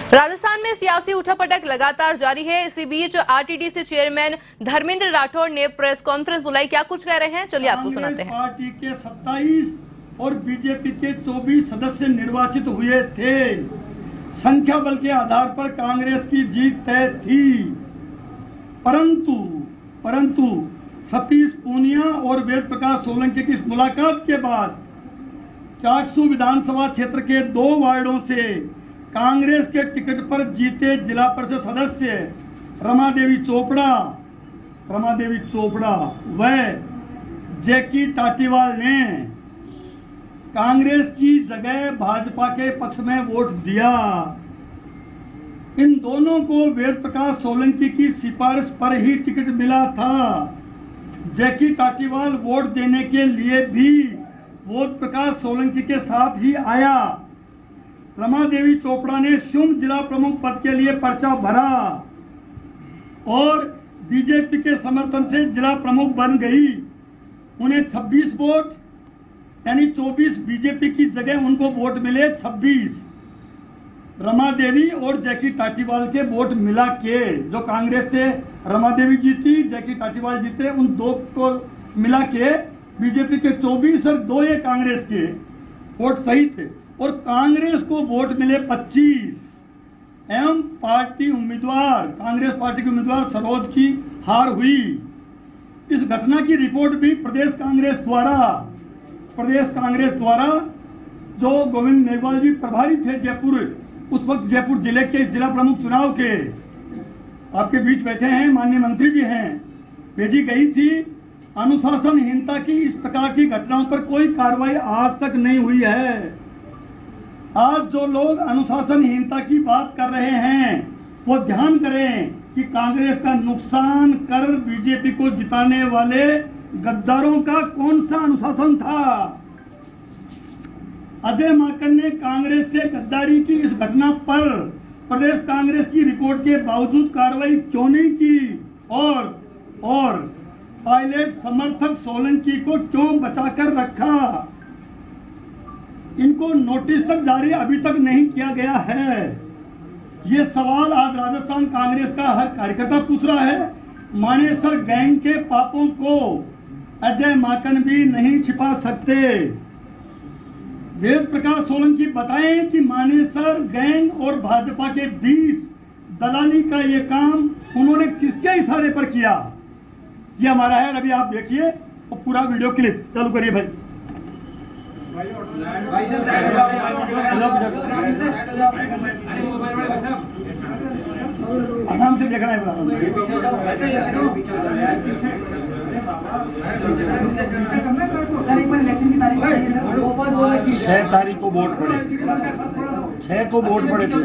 राजस्थान में सियासी उठापटक लगातार जारी है। इसी बीच आरटीडीसी चेयरमैन धर्मेंद्र राठौड़ ने प्रेस कॉन्फ्रेंस बुलाई। क्या कुछ कह रहे हैं, चलिए आपको सुनाते हैं। पार्टी के 27 और बीजेपी के 24 सदस्य निर्वाचित हुए थे। संख्या बल के आधार पर कांग्रेस की जीत तय थी, परंतु सतीश पूनिया और वेद प्रकाश सोलंकी की इस मुलाकात के बाद चाकसू विधानसभा क्षेत्र के 2 वार्डों से कांग्रेस के टिकट पर जीते जिला परिषद सदस्य रमा देवी चोपड़ा व जैकी टाटीवाल ने कांग्रेस की जगह भाजपा के पक्ष में वोट दिया। इन दोनों को वेद प्रकाश सोलंकी की सिफारिश पर ही टिकट मिला था। जैकी टाटीवाल वोट देने के लिए भी वेद प्रकाश सोलंकी के साथ ही आया। रमा देवी चोपड़ा ने स्वयं जिला प्रमुख पद के लिए पर्चा भरा और बीजेपी के समर्थन से जिला प्रमुख बन गई। उन्हें 26 वोट यानी 24 बीजेपी की जगह उनको वोट मिले 26। रमा देवी और जैकी टाटीवाल के वोट मिला के जो कांग्रेस से रमा देवी जीती, जैकी टाटीवाल जीते, उन 2 को मिला के बीजेपी के 24 और 2 ये कांग्रेस के वोट सही थे और कांग्रेस को वोट मिले 25 एवं कांग्रेस पार्टी के उम्मीदवार सरोज की हार हुई। इस घटना की रिपोर्ट भी प्रदेश कांग्रेस द्वारा जो गोविंद मेघवाल जी प्रभारी थे जयपुर, उस वक्त जयपुर जिले के जिला प्रमुख चुनाव के, आपके बीच बैठे हैं, माननीय मंत्री भी हैं, भेजी गई थी। अनुशासनहीनता की इस प्रकार की घटनाओं पर कोई कार्रवाई आज तक नहीं हुई है। आज जो लोग अनुशासनहीनता की बात कर रहे हैं वो ध्यान करें कि कांग्रेस का नुकसान कर बीजेपी को जिताने वाले गद्दारों का कौन सा अनुशासन था। अजय माकन ने कांग्रेस से गद्दारी की इस घटना पर प्रदेश कांग्रेस की रिपोर्ट के बावजूद कार्रवाई क्यों नहीं की और पायलट समर्थक सोलंकी को क्यों बचाकर रखा। इनको नोटिस तक जारी अभी तक नहीं किया गया है। ये सवाल आज राजस्थान कांग्रेस का हर कार्यकर्ता पूछ रहा है। मानेसर गैंग के पापों को अजय माकन भी नहीं छिपा सकते। वेद प्रकाश सोलंकी बताएं कि मानेसर गैंग और भाजपा के बीच दलाली का ये काम उन्होंने किसके इशारे पर किया, ये हमारा है। अभी आप देखिए और पूरा वीडियो क्लिप चालू करिए भाई। आराम से देखना है। 6 तारीख को वोट पड़े, 6 को वोट पड़े थे,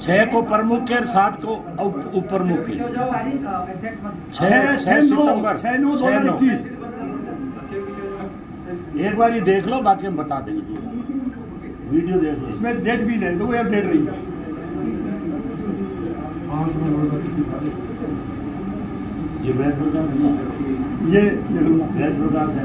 6 को प्रमुख के और 7 को उप प्रमुख के। 6 सितंबर 2021। एक बार ही देख लो, बाकी हम बता देंगे। वीडियो देख लो, इसमें डेट भी ले लो, यार डेट रही। ये वेद प्रकाश, ये देख लो, वेद प्रकाश है।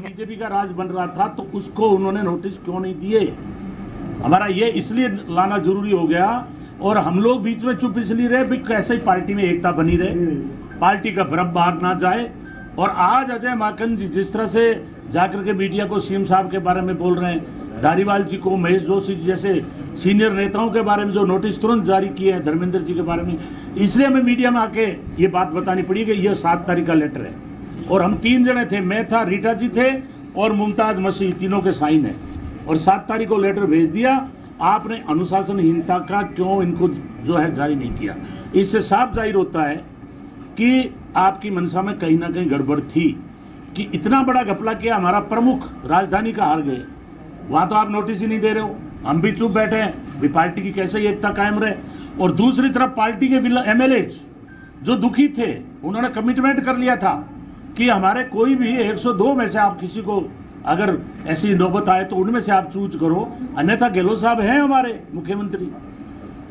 बीजेपी का राज बन रहा था तो उसको उन्होंने नोटिस क्यों नहीं दिए? हमारा ये इसलिए लाना जरूरी हो गया, और हम लोग बीच में चुप इसलिए रहे भी कैसे ही पार्टी में एकता बनी रहे, पार्टी का भ्रम बाहर ना जाए। और आज अजय माकन जी जिस तरह से जाकर के मीडिया को सीएम साहब के बारे में बोल रहे हैं, धारीवाल जी को, महेश जोशी जी जैसे सीनियर नेताओं के बारे में जो नोटिस तुरंत जारी किए हैं, धर्मेंद्र जी के बारे में, इसलिए हमें मीडिया में आके ये बात बतानी पड़ी कि यह 7 तारीख का लेटर है। और हम 3 जने थे, मैं था, रीटा जी थे और मुमताज मसीह, तीनों के साइन है। और 7 तारीख को लेटर भेज दिया। आपने अनुशासनहीनता का क्यों इनको जो है जारी नहीं किया? इससे साफ जाहिर होता है कि आपकी मंशा में कहीं ना कहीं गड़बड़ थी कि इतना बड़ा घपला किया, हमारा प्रमुख राजधानी का हार गए, वहां तो आप नोटिस ही नहीं दे रहे हो। हम भी चुप बैठे हैं भी पार्टी की कैसे एकता कायम रहे। और दूसरी तरफ पार्टी के एमएलए जो दुखी थे, उन्होंने कमिटमेंट कर लिया था कि हमारे कोई भी 102 में से आप किसी को अगर ऐसी नौबत आए तो उनमें से आप चूज करो, अन्यथा गहलोत साहब हैं हमारे मुख्यमंत्री,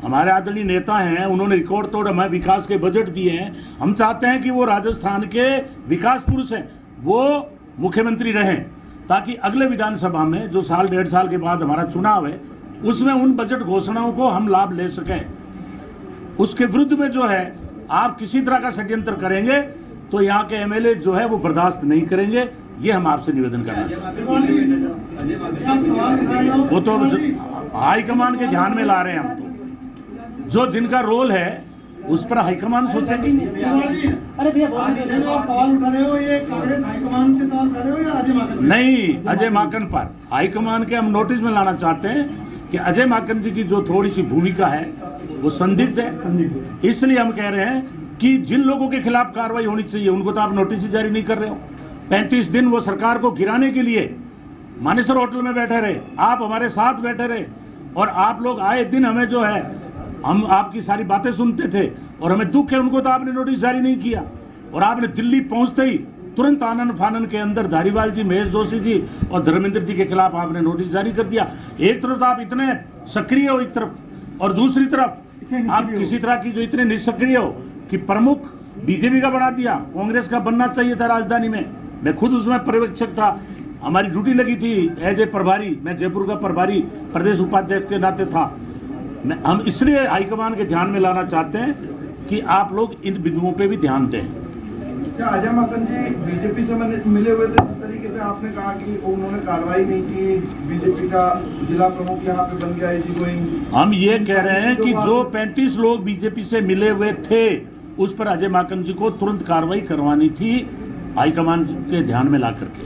हमारे आदरणीय नेता हैं, उन्होंने रिकॉर्ड तोड़ हमें विकास के बजट दिए हैं। हम चाहते हैं कि वो राजस्थान के विकास पुरुष हैं, वो मुख्यमंत्री रहें, ताकि अगले विधानसभा में जो 1.5 साल के बाद हमारा चुनाव है उसमें उन बजट घोषणाओं को हम लाभ ले सकें। उसके विरुद्ध में जो है आप किसी तरह का षड्यंत्र करेंगे तो यहाँ के एमएलए जो है वो बर्दाश्त नहीं करेंगे। ये हम आपसे निवेदन करना चाहते हैं। वो तो हाईकमान के ध्यान में ला रहे हैं हम, तो जो जिनका रोल है उस पर हाईकमान सोचेंगे। अरे भैया सवाल उठा रहे हो, ये कांग्रेस हाईकमान से सवाल उठा रहे हो या अजय माकन? नहीं, अजय माकन पर हाईकमान के हम नोटिस में लाना चाहते हैं कि अजय माकन जी की जो थोड़ी सी भूमिका है वो संदिग्ध है। इसलिए हम कह रहे हैं कि जिन लोगों के खिलाफ कार्रवाई होनी चाहिए उनको तो आप नोटिस ही जारी नहीं कर रहे हो। 35 दिन वो सरकार को गिराने के लिए मानेसर होटल में बैठे रहे, आप हमारे साथ बैठे रहे, और आप लोग आए दिन हमें जो है हम आपकी सारी बातें सुनते थे और हमें दुख है, उनको तो आपने नोटिस जारी नहीं किया। और आपने दिल्ली पहुंचते ही तुरंत आनन फानन के अंदर धारीवाल जी, महेश जोशी जी और धर्मेंद्र जी के खिलाफ आपने नोटिस जारी कर दिया। एक तरफ तो आप इतने सक्रिय हो एक तरफ, और दूसरी तरफ आप किसी तरह की जो इतने निष्क्रिय हो कि प्रमुख बीजेपी का बना दिया, कांग्रेस का बनना चाहिए था राजधानी में। मैं खुद उसमें पर्यवेक्षक था, हमारी ड्यूटी लगी थी एज ए प्रभारी, मैं जयपुर का प्रभारी प्रदेश उपाध्यक्ष के नाते था। हम इसलिए हाईकमान के ध्यान में लाना चाहते हैं कि आप लोग इन बिंदुओं पे भी ध्यान दें। क्या अजय माकन जी बीजेपी से मिले हुए थे? जिस तरीके से आपने कहा कि उन्होंने कार्रवाई नहीं की, बीजेपी का जिला प्रमुख यहाँ पे बन गया। हम ये कह रहे हैं कि जो 35 लोग बीजेपी से मिले हुए थे उस पर अजय माकन जी को तुरंत कार्रवाई करवानी थी हाईकमान के ध्यान में ला करके।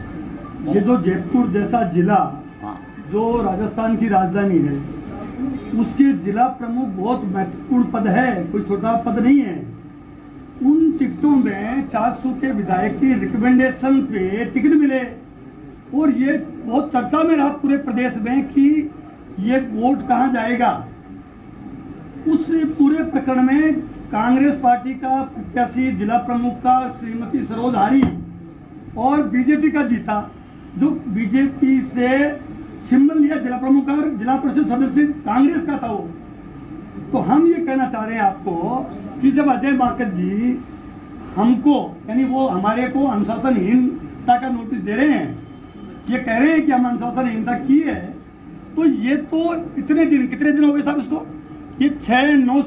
ये जो जयपुर जैसा जिला जो राजस्थान की राजधानी है, उसके जिला प्रमुख बहुत महत्वपूर्ण पद है, कोई छोटा पद नहीं है। उन टिकटों में 400 के विधायक की रिकमेंडेशन पे टिकट मिले, और ये बहुत चर्चा में रहा पूरे प्रदेश में कि ये वोट कहां जाएगा। उस पूरे प्रकरण में कांग्रेस पार्टी का प्रत्याशी जिला प्रमुख का श्रीमती सरोज हारी और बीजेपी का जीता, जो बीजेपी से सिंबल लिया जिला प्रमुख का, जिला परिषद सदस्य कांग्रेस का था वो। तो हम ये कहना चाह रहे हैं आपको कि जब अजय माकन जी हमको, यानी वो हमारे को अनुशासनहीनता का नोटिस दे रहे हैं, ये कह रहे हैं कि हम अनुशासनहीनता की है, तो ये तो इतने दिन, कितने दिन हो गए साहब इसको? ये 6-9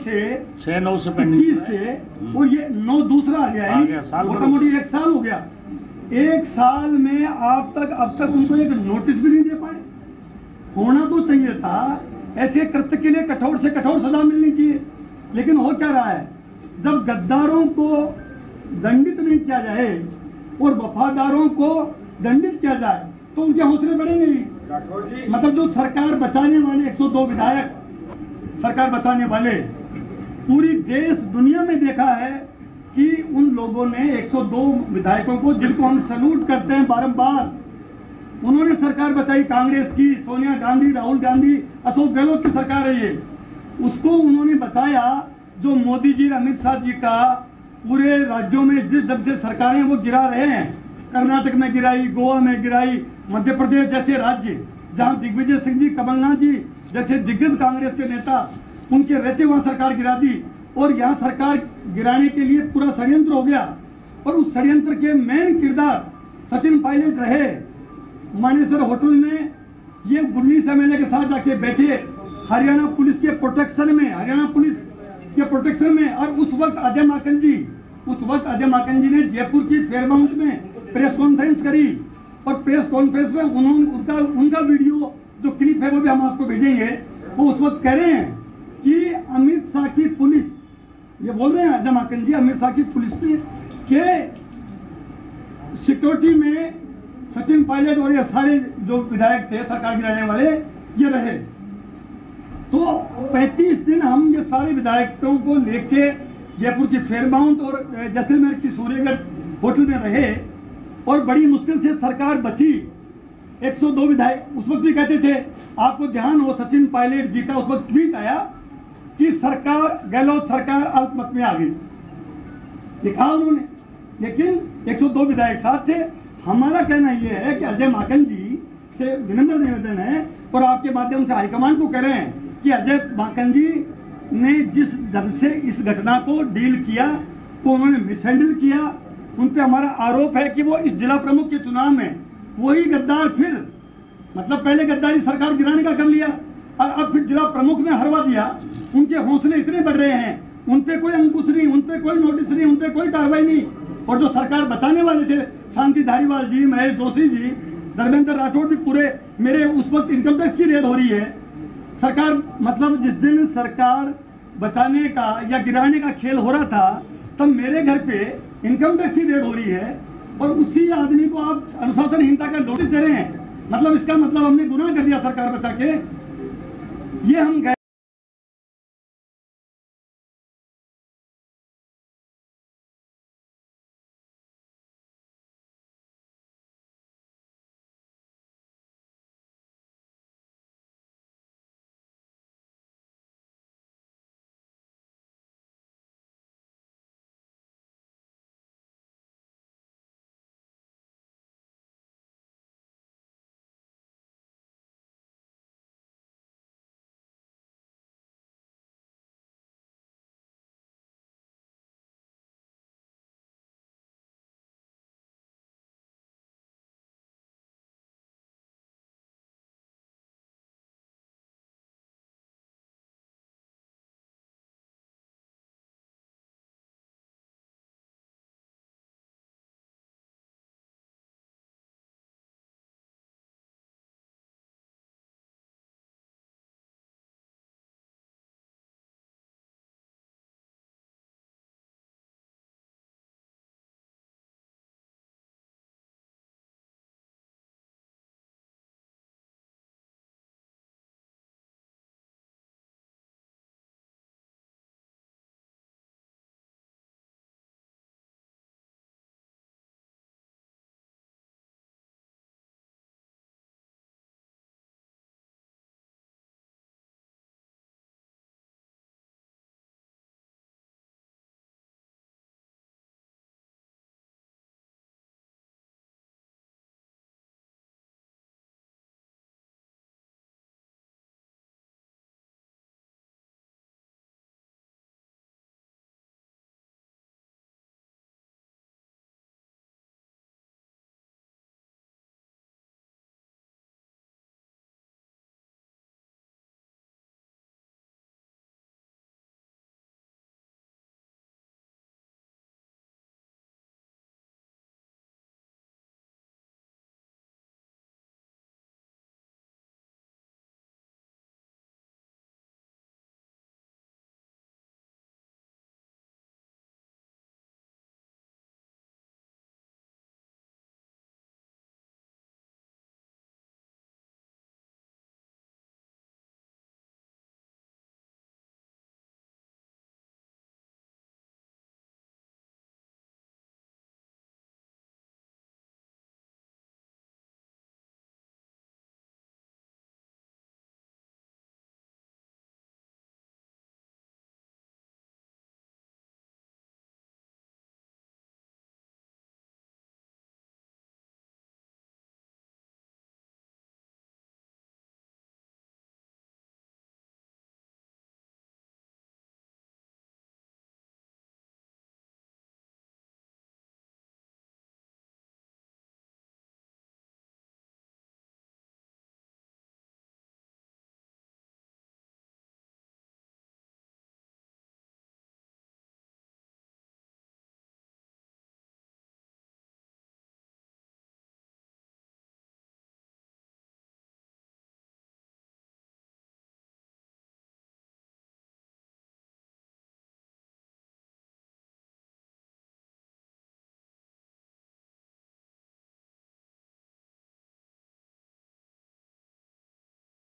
से पेंडिंग से, और ये 9 दूसरा आ गया है, मोटा मोटी 1 साल हो गया। 1 साल में आप तक अब तक उनको एक नोटिस भी नहीं दे पाए। होना तो चाहिए था, ऐसे कृत्य के लिए कठोर से कठोर सजा मिलनी चाहिए। लेकिन हो क्या रहा है, जब गद्दारों को दंडित नहीं किया जाए और वफादारों को दंडित किया जाए तो उनके हौसले बढ़ेंगे ही। मतलब जो सरकार बचाने वाले 102 विधायक सरकार बचाने वाले पूरी देश दुनिया में देखा है कि उन लोगों ने 102 विधायकों को, जिनको हम सैल्यूट करते हैं बारंबार, उन्होंने सरकार बचाई। कांग्रेस की सोनिया गांधी, राहुल गांधी, अशोक गहलोत की सरकार है ये, उसको उन्होंने बचाया। जो मोदी जी, अमित शाह जी का पूरे राज्यों में जिस ढंग से सरकारें वो गिरा रहे हैं, कर्नाटक में गिराई, गोवा में गिराई, मध्य प्रदेश जैसे राज्य जहां दिग्विजय सिंह जी, कमलनाथ जी जैसे दिग्गज कांग्रेस के नेता उनके रहते वहां सरकार गिरा दी। और यहाँ सरकार गिराने के लिए पूरा षड्यंत्र हो गया और उस षड्यंत्र के मेन किरदार सचिन पायलट रहे। मानेसर होटल में ये 19 एमएलए के साथ जाके बैठे हरियाणा पुलिस के प्रोटेक्शन में, और उस वक्त अजय माकन जी ने जयपुर की फेयरमाउंट में प्रेस कॉन्फ्रेंस करी और प्रेस कॉन्फ्रेंस में उन्होंने उनका वीडियो जो क्लिप है वो भी हम आपको भेजेंगे। वो उस वक्त कह रहे हैं कि अमित शाह की पुलिस, ये बोल रहे हैं अजय माकन जी, अमित शाह की पुलिस के सिक्योरिटी में सचिन पायलट और ये सारे जो विधायक थे सरकार गिराने वाले ये रहे। तो 35 दिन हम ये सारे विधायकों को लेके जयपुर की फेयरमाउंट और जैसलमेर की सूर्यगढ़ होटल में रहे और बड़ी मुश्किल से सरकार बची। 102 विधायक उस वक्त भी कहते थे, आपको ध्यान हो सचिन पायलट जी का उस वक्त ट्वीट आया कि सरकार, गहलोत सरकार अल्पमत में आ गई, लिखा उन्होंने। लेकिन 102 विधायक साथ थे। हमारा कहना यह है कि अजय माकन जी से विनम्र निवेदन है और आपके माध्यम से हाईकमान को कह रहे हैं कि अजय माकन जी ने जिस ढंग से इस घटना को डील किया वो उन्होंने मिसहैंडल किया। उन पे हमारा आरोप है कि वो इस जिला प्रमुख के चुनाव में वही गद्दार फिर, मतलब पहले गद्दारी सरकार गिराने का कर लिया और अब फिर जिला प्रमुख में हरवा दिया। उनके हौसले इतने बढ़ रहे हैं, उन पे कोई अंकुश नहीं, उन पे कोई नोटिस नहीं, उन पे कोई कार्रवाई नहीं। और जो सरकार बचाने वाले थे, शांति धारीवाल जी, महेश जोशी जी, धर्मेंद्र राठौड़ भी पूरे, मेरे उस वक्त इनकम टैक्स की रेड हो रही है। सरकार, मतलब जिस दिन सरकार बचाने का या गिराने का खेल हो रहा था तब मेरे घर पे इनकम टैक्स की रेड हो रही है और उसी आदमी को आप अनुशासनहीनता का नोटिस दे रहे हैं। मतलब इसका मतलब हमने गुनाह कर दिया सरकार बचा के। ये हम